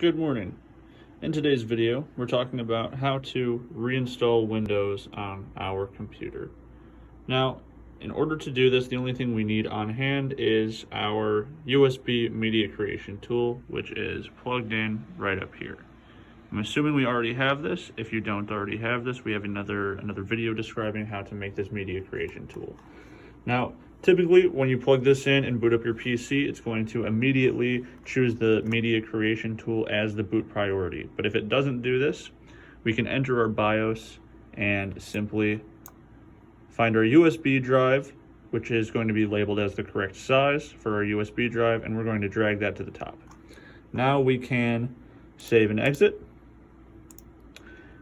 Good morning. In today's video, we're talking about how to reinstall Windows on our computer. Now, in order to do this, the only thing we need on hand is our USB media creation tool, which is plugged in right up here. I'm assuming we already have this. If you don't already have this, we have another video describing how to make this media creation tool. Now, typically when you plug this in and boot up your PC, it's going to immediately choose the media creation tool as the boot priority. But if it doesn't do this, we can enter our BIOS and simply find our USB drive, which is going to be labeled as the correct size for our USB drive, and we're going to drag that to the top. Now we can save and exit.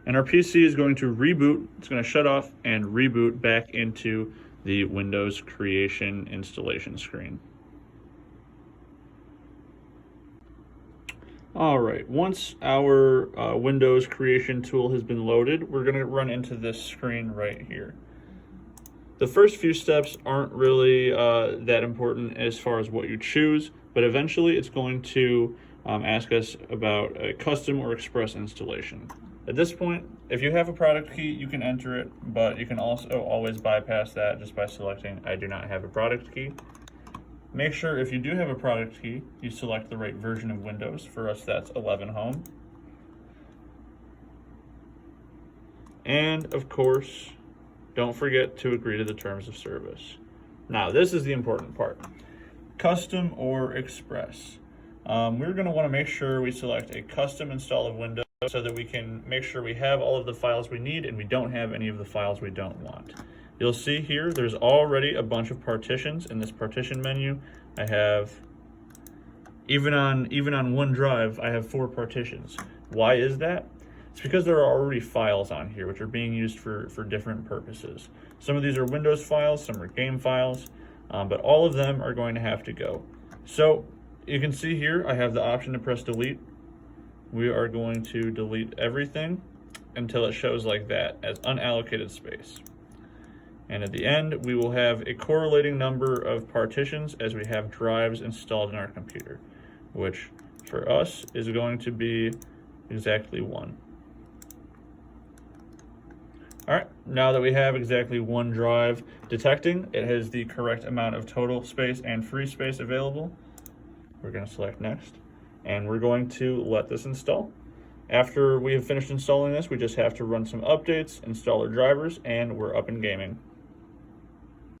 And our PC is going to reboot. It's going to shut off and reboot back into the Windows creation installation screen. All right, once our Windows creation tool has been loaded, we're going to run into this screen right here. The first few steps aren't really that important as far as what you choose, but eventually it's going to ask us about a custom or express installation. At this point, if you have a product key, you can enter it, but you can also always bypass that just by selecting I do not have a product key. Make sure if you do have a product key, you select the right version of Windows. For us, that's 11 Home. And of course, don't forget to agree to the terms of service. Now, this is the important part. Custom or express. We're going to want to make sure we select a custom install of Windows so that we can make sure we have all of the files we need and we don't have any of the files we don't want. You'll see here there's already a bunch of partitions in this partition menu. I have, even on OneDrive, I have 4 partitions. Why is that? It's because there are already files on here which are being used for different purposes. Some of these are Windows files, some are game files, but all of them are going to have to go. So you can see here I have the option to press delete. We are going to delete everything until it shows like that as unallocated space. And at the end, we will have a correlating number of partitions as we have drives installed in our computer, which for us is going to be exactly 1. All right, now that we have exactly 1 drive detecting, it has the correct amount of total space and free space available. We're going to select next. And we're going to let this install. After we have finished installing this, we just have to run some updates, install our drivers, and we're up and gaming.